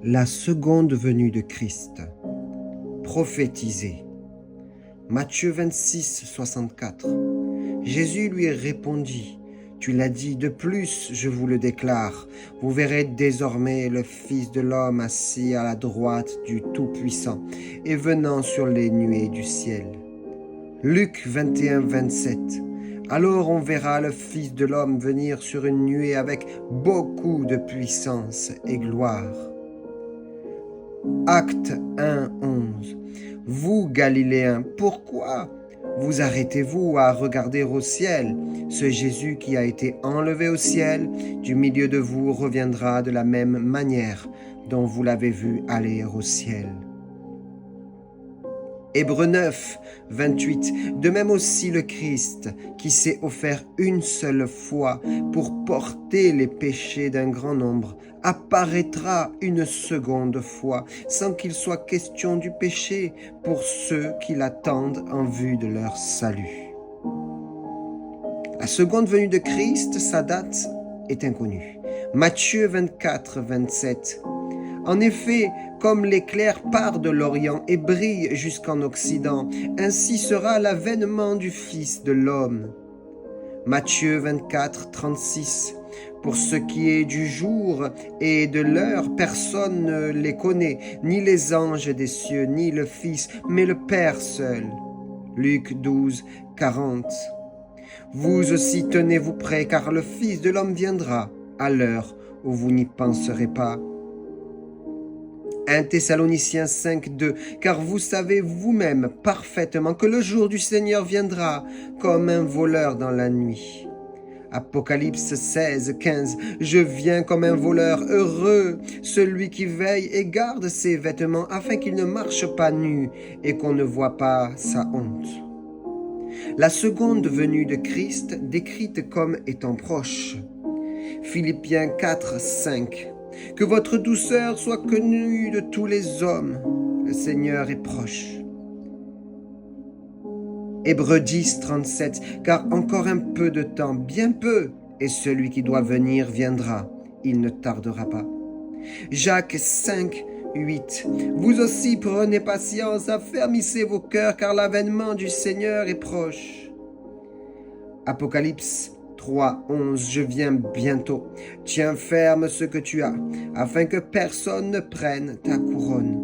La seconde venue de Christ. Prophétisé. Matthieu 26, 64. Jésus lui répondit, « Tu l'as dit, de plus je vous le déclare, vous verrez désormais le Fils de l'homme assis à la droite du Tout-Puissant et venant sur les nuées du ciel. » Luc 21, 27. Alors on verra le Fils de l'homme venir sur une nuée avec beaucoup de puissance et gloire. Acte 1, 11. Vous, Galiléens, pourquoi vous arrêtez-vous à regarder au ciel? Ce Jésus qui a été enlevé au ciel, du milieu de vous reviendra de la même manière dont vous l'avez vu aller au ciel. Hébreux 9, 28. De même aussi le Christ, qui s'est offert une seule fois pour porter les péchés d'un grand nombre, apparaîtra une seconde fois, sans qu'il soit question du péché, pour ceux qui l'attendent en vue de leur salut. La seconde venue de Christ, sa date est inconnue. Matthieu 24, 27. En effet, comme l'éclair part de l'Orient et brille jusqu'en Occident, ainsi sera l'avènement du Fils de l'homme. Matthieu 24, 36. Pour ce qui est du jour et de l'heure, personne ne les connaît, ni les anges des cieux, ni le Fils, mais le Père seul. Luc 12, 40. Vous aussi tenez-vous prêts, car le Fils de l'homme viendra à l'heure où vous n'y penserez pas. 1 Thessaloniciens 5, 2. Car vous savez vous-même parfaitement que le jour du Seigneur viendra comme un voleur dans la nuit. Apocalypse 16, 15. Je viens comme un voleur, heureux celui qui veille et garde ses vêtements afin qu'il ne marche pas nu et qu'on ne voit pas sa honte. La seconde venue de Christ décrite comme étant proche. Philippiens 4, 5. Que votre douceur soit connue de tous les hommes. Le Seigneur est proche. Hébreux 10, 37. Car encore un peu de temps, bien peu, et celui qui doit venir viendra. Il ne tardera pas. Jacques 5, 8. Vous aussi prenez patience, affermissez vos cœurs, car l'avènement du Seigneur est proche. Apocalypse 3, 11. Je viens bientôt. Tiens ferme ce que tu as, afin que personne ne prenne ta couronne.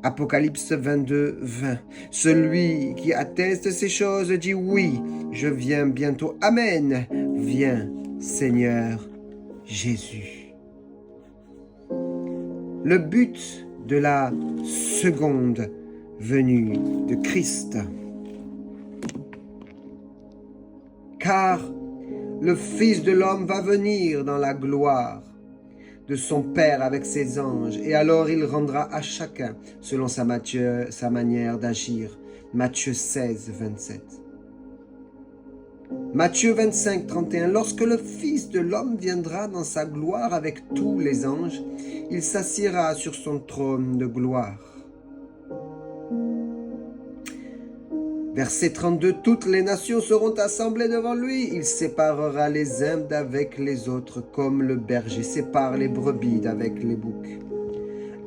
Apocalypse 22, 20. Celui qui atteste ces choses dit oui, je viens bientôt. Amen. Viens, Seigneur Jésus. Le but de la seconde venue de Christ. Car le Fils de l'homme va venir dans la gloire de son Père avec ses anges, et alors il rendra à chacun selon sa manière d'agir. Matthieu 16, 27. Matthieu 25, 31. Lorsque le Fils de l'homme viendra dans sa gloire avec tous les anges, il s'assiera sur son trône de gloire. Verset 32, toutes les nations seront assemblées devant lui. Il séparera les uns d'avec les autres, comme le berger sépare les brebis d'avec les boucs.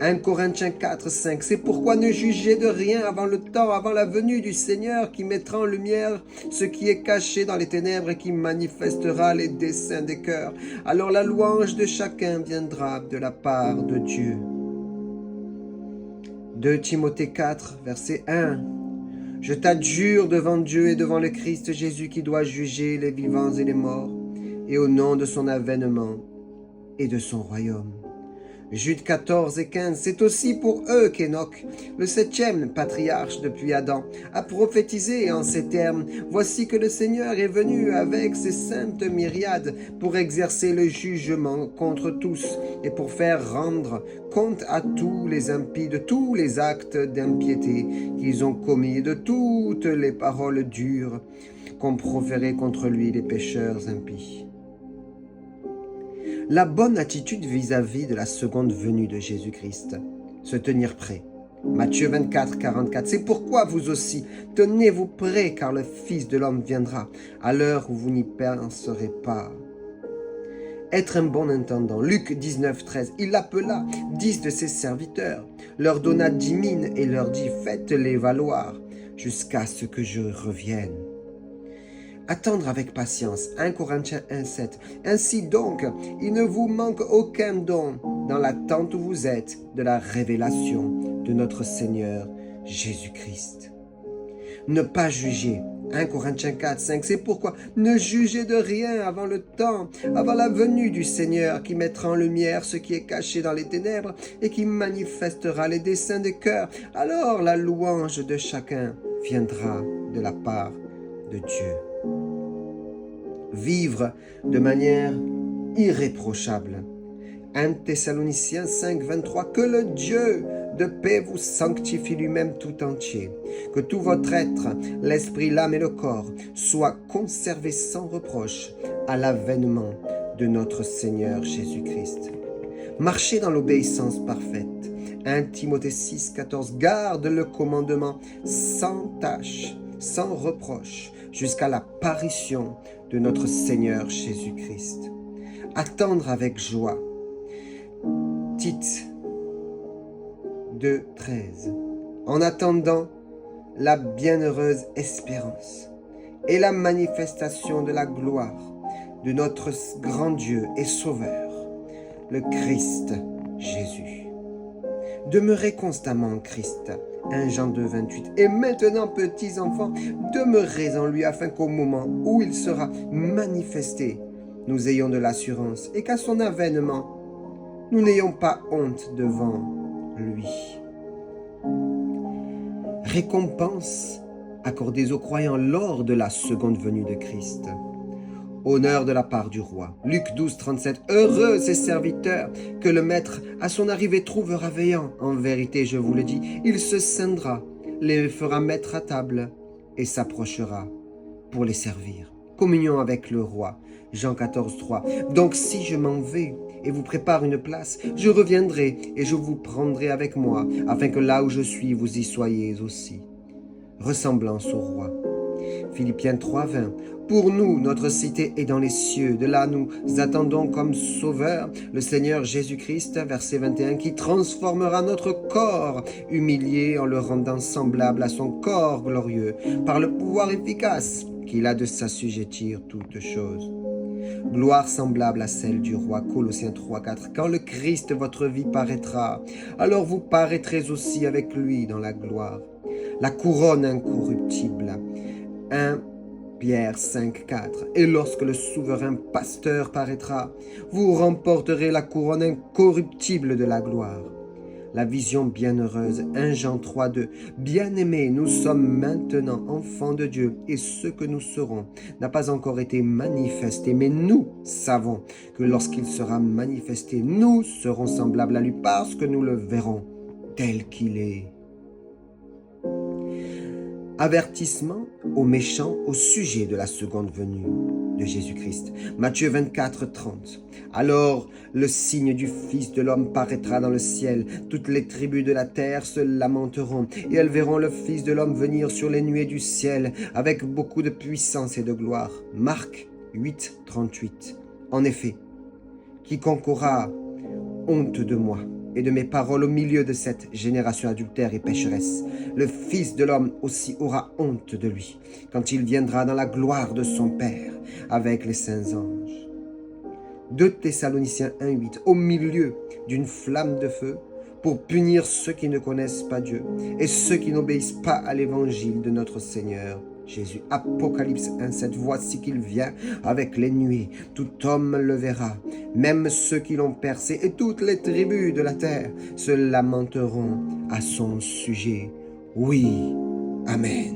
1 Corinthiens 4, 5. C'est pourquoi ne jugez de rien avant le temps, avant la venue du Seigneur, qui mettra en lumière ce qui est caché dans les ténèbres et qui manifestera les desseins des cœurs. Alors la louange de chacun viendra de la part de Dieu. 2 Timothée 4, verset 1. Je t'adjure devant Dieu et devant le Christ Jésus qui doit juger les vivants et les morts, et au nom de son avènement et de son royaume. Jude 14 et 15, c'est aussi pour eux qu'Enoch, le 7e patriarche depuis Adam, a prophétisé en ces termes. Voici que le Seigneur est venu avec ses saintes myriades pour exercer le jugement contre tous et pour faire rendre compte à tous les impies de tous les actes d'impiété qu'ils ont commis, de toutes les paroles dures qu'ont proférées contre lui les pécheurs impies. La bonne attitude vis-à-vis de la seconde venue de Jésus-Christ. Se tenir prêt. Matthieu 24, 44. C'est pourquoi vous aussi, tenez-vous prêts, car le Fils de l'homme viendra à l'heure où vous n'y penserez pas. être un bon intendant. Luc 19, 13. Il appela 10 de ses serviteurs, leur donna 10 mines et leur dit, faites-les valoir jusqu'à ce que je revienne. Attendre avec patience. 1 Corinthiens 1, 7. Ainsi donc, il ne vous manque aucun don dans l'attente où vous êtes de la révélation de notre Seigneur Jésus-Christ. Ne pas juger. 1 Corinthiens 4, 5. C'est pourquoi ne jugez de rien avant le temps, avant la venue du Seigneur qui mettra en lumière ce qui est caché dans les ténèbres et qui manifestera les desseins des cœurs. Alors la louange de chacun viendra de la part de Dieu. Vivre de manière irréprochable. 1 Thessaloniciens 5, 23. Que le Dieu de paix vous sanctifie lui-même tout entier. Que tout votre être, l'esprit, l'âme et le corps, soit conservé sans reproche à l'avènement de notre Seigneur Jésus-Christ. Marchez dans l'obéissance parfaite. 1 Timothée 6, 14. Garde le commandement sans tâche, sans reproche, jusqu'à l'apparition de notre Seigneur Jésus-Christ. Attendre avec joie. Tite 2, 13. En attendant la bienheureuse espérance et la manifestation de la gloire de notre grand Dieu et Sauveur, le Christ Jésus. Demeurez constamment en Christ. 1 Jean 2, 28. Et maintenant, petits enfants, demeurez en lui afin qu'au moment où il sera manifesté, nous ayons de l'assurance et qu'à son avènement, nous n'ayons pas honte devant lui. Récompense accordée aux croyants lors de la seconde venue de Christ. Honneur de la part du roi. Luc 12, 37. Heureux ces serviteurs que le maître à son arrivée trouvera veillant. En vérité, je vous le dis, il se scindra, les fera mettre à table et s'approchera pour les servir. Communion avec le roi. Jean 14, 3. Donc si je m'en vais et vous prépare une place, je reviendrai et je vous prendrai avec moi, afin que là où je suis, vous y soyez aussi. Ressemblance au roi. Philippiens 3, 20. Pour nous, notre cité est dans les cieux. De là, nous attendons comme sauveur le Seigneur Jésus-Christ, verset 21, qui transformera notre corps humilié en le rendant semblable à son corps glorieux, par le pouvoir efficace qu'il a de s'assujettir toutes choses. Gloire semblable à celle du roi. Colossiens 3, 4. Quand le Christ, votre vie, paraîtra, alors vous paraîtrez aussi avec lui dans la gloire. La couronne incorruptible. 1 Pierre 5, 4. Et lorsque le souverain pasteur paraîtra, vous remporterez la couronne incorruptible de la gloire. La vision bienheureuse. 1 Jean 3, 2. Bien-aimés, nous sommes maintenant enfants de Dieu, et ce que nous serons n'a pas encore été manifesté, mais nous savons que lorsqu'il sera manifesté, nous serons semblables à lui parce que nous le verrons tel qu'il est. Avertissement aux méchants au sujet de la seconde venue de Jésus-Christ. Matthieu 24, 30. Alors le signe du Fils de l'homme paraîtra dans le ciel. Toutes les tribus de la terre se lamenteront et elles verront le Fils de l'homme venir sur les nuées du ciel avec beaucoup de puissance et de gloire. Marc 8, 38. En effet, quiconque aura honte de moi et de mes paroles au milieu de cette génération adultère et pécheresse, le Fils de l'homme aussi aura honte de lui, quand il viendra dans la gloire de son Père avec les saints anges. 2 Thessaloniciens 1, 8. Au milieu d'une flamme de feu, pour punir ceux qui ne connaissent pas Dieu et ceux qui n'obéissent pas à l'évangile de notre Seigneur Jésus. Apocalypse 1, 7. Voici qu'il vient avec les nuées. Tout homme le verra, même ceux qui l'ont percé, et toutes les tribus de la terre se lamenteront à son sujet. Oui, Amen.